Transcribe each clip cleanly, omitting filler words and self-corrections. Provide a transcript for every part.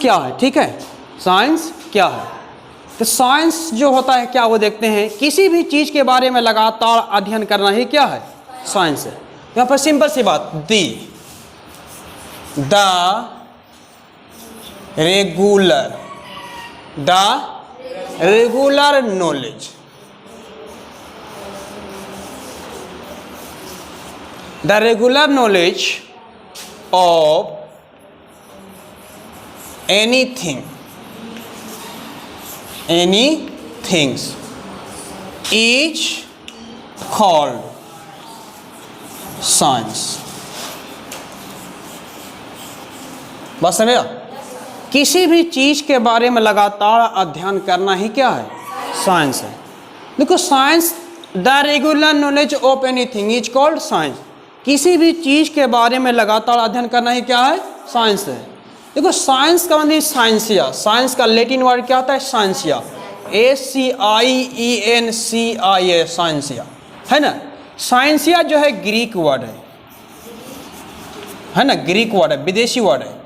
क्या है, ठीक है, साइंस क्या है। तो साइंस जो होता है क्या, वो देखते हैं, किसी भी चीज़ के बारे में लगातार अध्ययन करना ही क्या है, साइंस है। यहाँ पर सिंपल सी बात, the regular knowledge, the regular knowledge of anything is called science। बस समझा, किसी भी चीज़ के बारे में लगातार अध्ययन करना ही क्या है, साइंस है। देखो science, the regular knowledge of anything is called science, किसी भी चीज़ के बारे में लगातार अध्ययन करना ही क्या है, साइंस है। देखो साइंस का मतलब साइंसिया, साइंस का लैटिन वर्ड क्या होता है, साइंसिया, SCIENCIA, साइंसिया है ना। साइंसिया जो है ग्रीक वर्ड है ना, ग्रीक वर्ड है, विदेशी वर्ड है,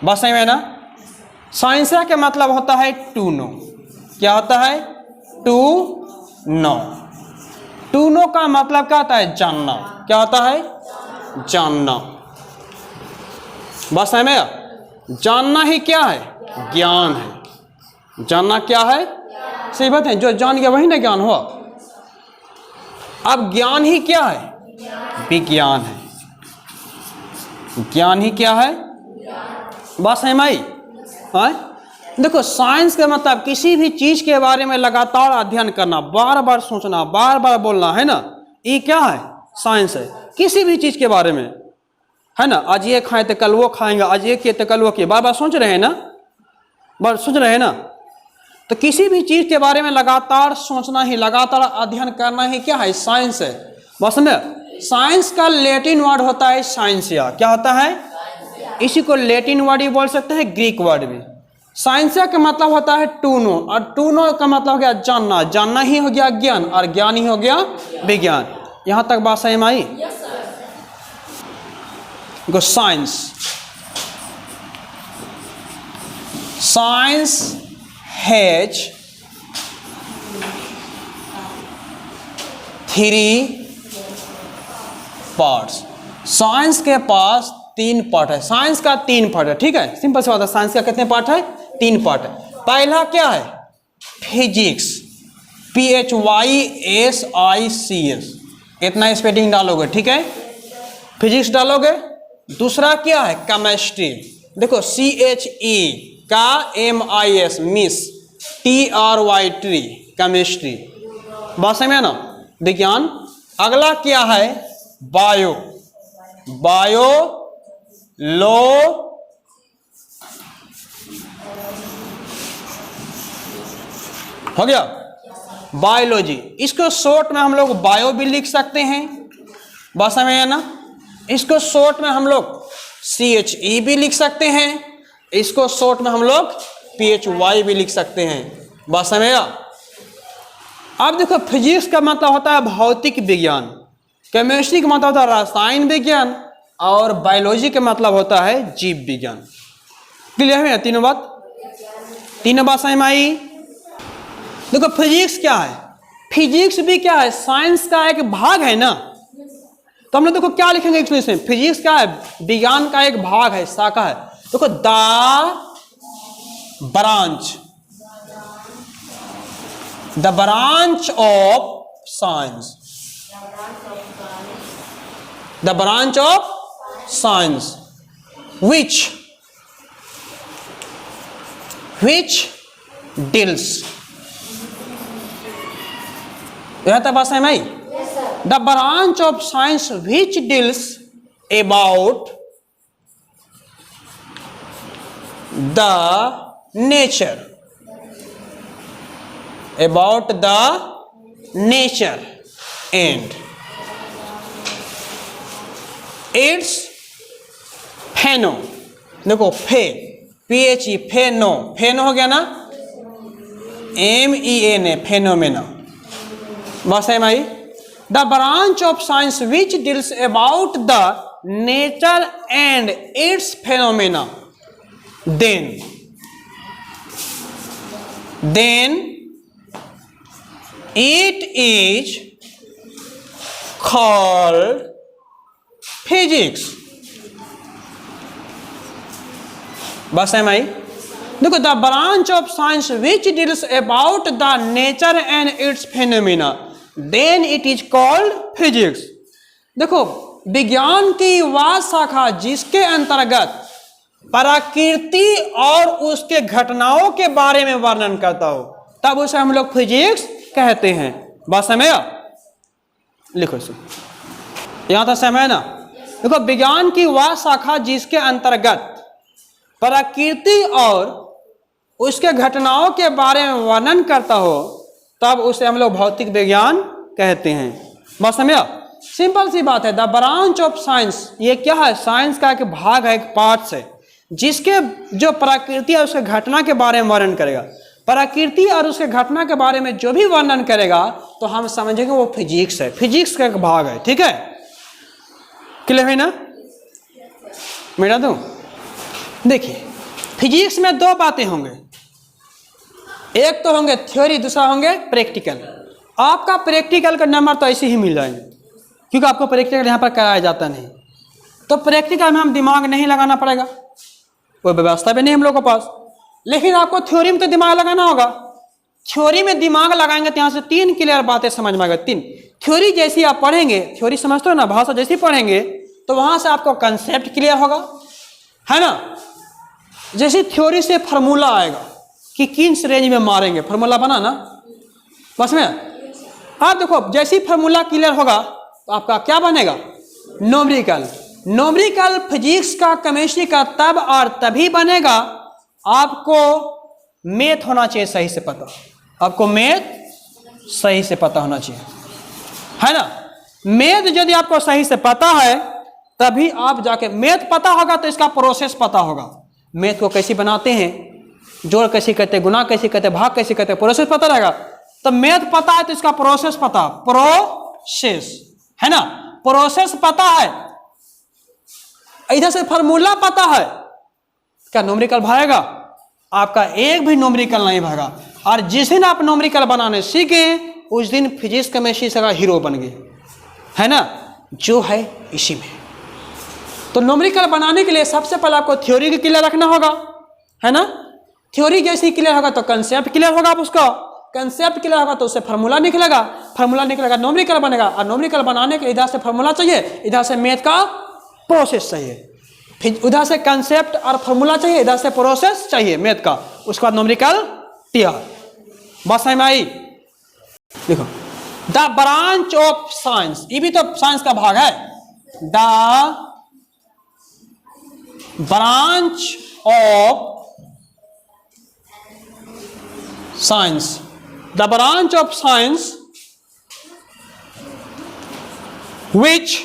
बात सही है ना। साइंसिया का मतलब होता है टू नो, क्या होता है, टू नो। टू नो का मतलब क्या होता है, जानना, क्या होता है, जानना, बात सही है। जानना ही क्या है, ज्ञान है, जानना क्या है, सही बात है, जो जान गया वही ना ज्ञान हुआ। अब ज्ञान ही क्या है, विज्ञान है, ज्ञान ही क्या है, बात सही माई। देखो साइंस का मतलब किसी भी चीज के बारे में लगातार अध्ययन करना, बार बार सोचना, बार बार बोलना, है ना, ये क्या है, साइंस है। किसी भी चीज के बारे में, है ना, आज ये खाएं तो कल वो खाएंगे, आज ये किए तो कल वो किए, बार बार सोच रहे हैं ना, बार सोच रहे हैं ना। तो किसी भी चीज के बारे में लगातार सोचना ही, लगातार अध्ययन करना ही क्या है, साइंस है। बस समझे, साइंस का लैटिन वर्ड होता है साइंसिया, क्या होता है, इसी को लैटिन वर्ड ही बोल सकते हैं, ग्रीक वर्ड भी। साइंसिया का मतलब होता है टू नो, और टू नो का मतलब हो गया जानना, जानना ही हो गया ज्ञान, और ज्ञान ही हो गया विज्ञान। यहां तक बात सही आई। Go science. Science has three parts. Science के पास 3 पार्ट है, साइंस का 3 पार्ट है, ठीक है, सिंपल सी बात है। साइंस का कितने पार्ट है, 3 पार्ट है। पहला क्या है, फिजिक्स, PHYSICS, इतना स्पेलिंग डालोगे, ठीक है, फिजिक्स डालोगे। दूसरा क्या है, केमिस्ट्री, देखो CHE का MIS, miss, TRY, tree, chemistry, बात समझ में ना, विज्ञान। अगला क्या है, बायो, लो हो गया, बायोलॉजी, इसको शॉर्ट में हम लोग बायो भी लिख सकते हैं, बात समझ में ना। इसको शॉर्ट में हम लोग CHE भी लिख सकते हैं, इसको शॉर्ट में हम लोग PHY भी लिख सकते हैं, बात समझेगा। अब देखो फिजिक्स का मतलब होता है भौतिक विज्ञान, केमिस्ट्री का मतलब होता है रसायन विज्ञान, और बायोलॉजी का मतलब होता है जीव विज्ञान। क्लियर है, तीनों बात समझ में आई। देखो फिजिक्स क्या है, फिजिक्स भी क्या है, साइंस का एक भाग है ना। तो हम लोग देखो क्या लिखेंगे इसमें, फिजिक्स क्या है, विज्ञान का एक भाग है, शाखा है। देखो the branch of science, the branch of science which deals, यह तो बात है भाई। The branch of science which deals about the nature, and its pheno, देखो PHE फेनो हो गया ना, MENA फेनोमेना, बस है भाई। The branch of science which deals about the nature and its phenomena, then it is called physics। बस है भाई। देखो, the branch of science which deals about the nature and its phenomena then it is called physics. देखो, विज्ञान की वह शाखा जिसके अंतर्गत प्रकृति और उसके घटनाओं के बारे में वर्णन करता हो, तब उसे हम लोग फिजिक्स कहते हैं। बात समझ? लिखो इसे, यहां तक समझ ना। देखो, विज्ञान की वह शाखा जिसके अंतर्गत प्रकृति और उसके घटनाओं के बारे में वर्णन करता हो, तब उसे हम लोग भौतिक विज्ञान कहते हैं। बात समझ? सिंपल सी बात है। द ब्रांच ऑफ साइंस, ये क्या है? साइंस का एक भाग है, एक पार्ट है, जिसके जो प्रकृति और उसके घटना के बारे में वर्णन करेगा। प्रकृति और उसके घटना के बारे में जो भी वर्णन करेगा तो हम समझेंगे वो फिजिक्स है, फिजिक्स का एक भाग है। ठीक है, क्लियर है ना? मेरा तो देखिए, फिजिक्स में दो बातें होंगे, एक तो होंगे थ्योरी, दूसरा होंगे प्रैक्टिकल। आपका प्रैक्टिकल का नंबर तो ऐसे ही मिल जाएंगे, क्योंकि आपको प्रैक्टिकल यहाँ पर कराया जाता नहीं, तो प्रैक्टिकल में हम दिमाग नहीं लगाना पड़ेगा, कोई व्यवस्था भी नहीं हम लोग के पास। लेकिन आपको थ्योरी में तो दिमाग लगाना होगा। थ्योरी में दिमाग लगाएंगे तो यहाँ से तीन क्लियर बातें समझ में आएगा। तीन थ्योरी जैसी आप पढ़ेंगे, थ्योरी समझते हो ना, भाषा जैसी पढ़ेंगे तो वहां से आपको कंसेप्ट क्लियर होगा, है ना। जैसे थ्योरी से फार्मूला आएगा कि किस रेंज में मारेंगे, फार्मूला बना ना, बस में आप देखो, जैसी फार्मूला क्लियर होगा तो आपका क्या बनेगा? न्यूमेरिकल। न्यूमेरिकल फिजिक्स का, केमिस्ट्री का तब और तभी बनेगा, आपको मैथ होना चाहिए सही से पता, आपको मैथ सही से पता होना चाहिए, है ना। मैथ यदि आपको सही से पता है तभी आप जाके, मैथ पता होगा तो इसका प्रोसेस पता होगा, मैथ को कैसे बनाते हैं, जोड़ कैसे करते हैं, गुना कैसे करते हैं, भाग कैसे करते हैं, प्रोसेस पता रहेगा। तो मैथ पता है तो इसका प्रोसेस पता, प्रोसेस, है ना, प्रोसेस पता है। इधर से फार्मूला पता है, क्या न्यूमेरिकल भागेगा? आपका एक भी न्यूमेरिकल नहीं भागा। और जिस दिन आप न्यूमेरिकल बनाने सीखे उस दिन फिजिक्स केमिस्ट्री से हीरो बन गए, है ना, जो है इसी में। तो न्यूमेरिकल बनाने के लिए सबसे पहले आपको थ्योरी की क्लियर रखना होगा, है ना। थ्योरी जैसी क्लियर होगा तो कंसेप्ट क्लियर होगा, आप उसका कंसेप्ट क्लियर होगा तो उससे फार्मूला निकलेगा, फार्मूला निकलेगा न्यूमेरिकल बनेगा, और न्यूमेरिकल बनाने के लिए इधर से फार्मूला चाहिए, इधर से मैथ का प्रोसेस चाहिए, फिर उधर से कंसेप्ट और फार्मूला चाहिए, इधर से प्रोसेस चाहिए मैथ का, उसके बाद न्यूमेरिकल तैयार। बस है आई। देखो, द ब्रांच ऑफ साइंस, ये भी तो साइंस का भाग है। The branch of science, the branch of science which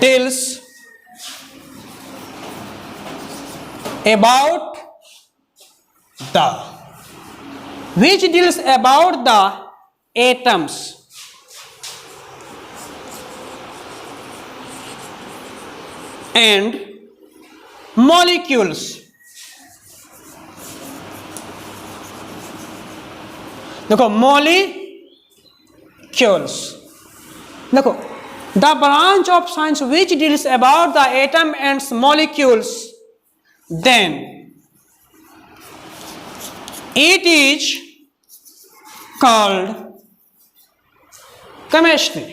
deals about the atoms and molecules। देखो, molecules, देखो, the branch of science which deals about the atom and molecules, then it is called chemistry।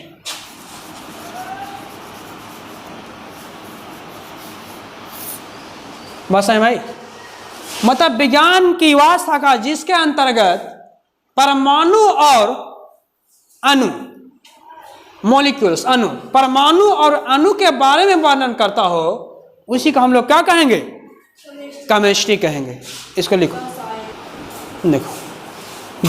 बस है भाई, मतलब विज्ञान की वह शाखा जिसके अंतर्गत परमाणु और अणु, मॉलिक्यूल्स, अणु, परमाणु और अणु के बारे में वर्णन करता हो, उसी को हम लोग क्या कहेंगे? केमिस्ट्री कहेंगे। इसको लिखो, देखो,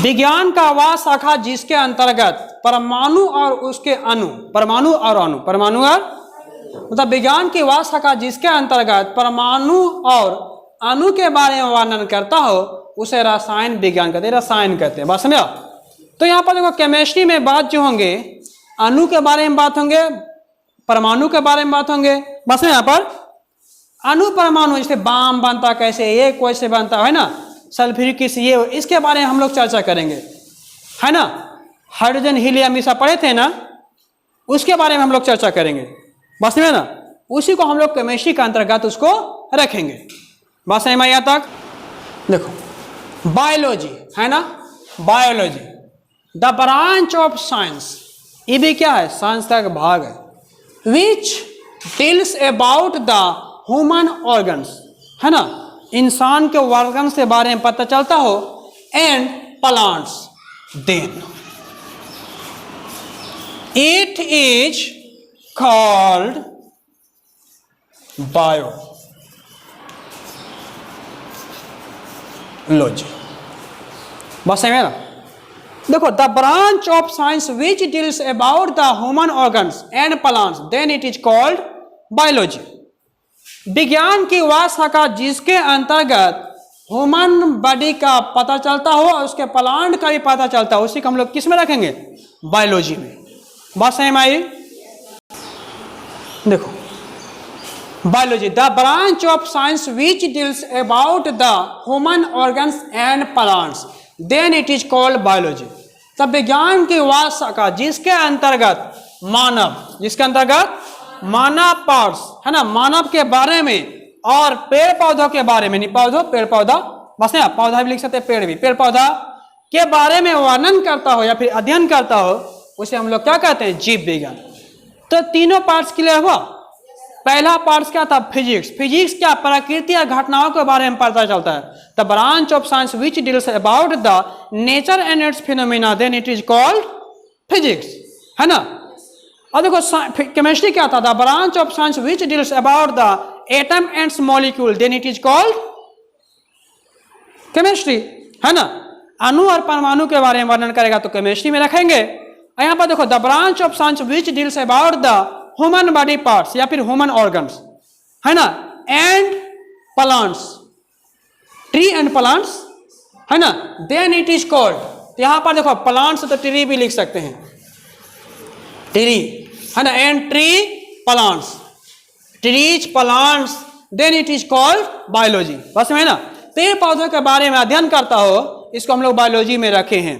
विज्ञान का वह शाखा जिसके अंतर्गत परमाणु और उसके अणु, परमाणु और अणु, परमाणु और, मतलब विज्ञान की वह शाखा जिसके अंतर्गत परमाणु और अणु के बारे में वर्णन करता हो, उसे रसायन विज्ञान कहते हैं, रसायन कहते हैं। बात समझा? तो यहाँ पर देखो, केमिस्ट्री में बात जो होंगे, अणु के बारे में बात होंगे, परमाणु के बारे में बात होंगे, बस यहाँ पर अणु परमाणु जैसे बाम बनता कैसे, ये कैसे बनता है ना, सल्फ्यूरिक एसिड, ये इसके बारे में हम लोग चर्चा करेंगे, है ना। हाइड्रोजन हीलियम ये सब पढ़े थे ना, उसके बारे में हम लोग चर्चा करेंगे, बस में ना, उसी को हम लोग केमिस्ट्री के अंतर्गत उसको रखेंगे। बस में यहाँ तक देखो बायोलॉजी है ना, biology the branch of science, ये भी क्या है, साइंस का एक भाग है। विच deals about the human organs, है ना, इंसान के ऑर्गन के बारे में पता चलता हो, and plants, then it is called biology. बस समझ ना, देखो the branch of science which deals about the human organs and plants, then it is called biology. विज्ञान की वह शाखा जिसके अंतर्गत ह्यूमन बॉडी का पता चलता हो और उसके प्लांट का भी पता चलता हो, उसी को हम लोग किस में रखेंगे, बायोलॉजी में। बात समझ में आई? देखो biology the branch of science which deals about the human organs and plants, then it is called biology. तब विज्ञान की वह शाखा जिसके अंतर्गत मानव, जिसके अंतर्गत मानव पार्ट्स, है ना, मानव के बारे में और पेड़ पौधों के बारे में, नहीं पौधों पेड़ पौधा, बस ना, पौधा भी लिख सकते हैं, पेड़ भी, पेड़ पौधा के बारे में वर्णन करता हो या फिर अध्ययन करता हो, उसे हम लोग क्या कहते हैं, जीव विज्ञान। तो तीनों पार्ट्स क्लियर हुआ। पहला पार्ट्स क्या था, फिजिक्स। फिजिक्स क्या, प्रकृति या घटनाओं के बारे में पता चलता है। The branch of science which deals about the nature and its phenomena, then it is called physics, है ना। और देखो केमिस्ट्री क्या था, the branch of science which deals about the atom and molecule, then it is called chemistry, है ना। अणु और परमाणु के बारे में वर्णन करेगा तो केमिस्ट्री में रखेंगे। यहाँ पर देखो the branch of science which deals about the human body parts या फिर ह्यूमन ऑर्गन्स, है ना, and plants, tree and plants, है ना, देन इट इज कॉल्ड। यहाँ पर देखो प्लांट्स तो ट्री भी लिख सकते हैं, ट्री, है ना, and tree plants, trees plants, then it is called biology. बस में ना, पेड़ पौधों के बारे में अध्ययन करता हो, इसको हम लोग बायोलॉजी में रखे हैं।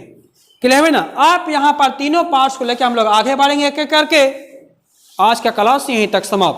क्लियर है ना। आप यहाँ पर तीनों पार्ट्स को लेकर हम लोग आगे बढ़ेंगे एक एक करके। आज का क्लास यहीं तक समाप्त।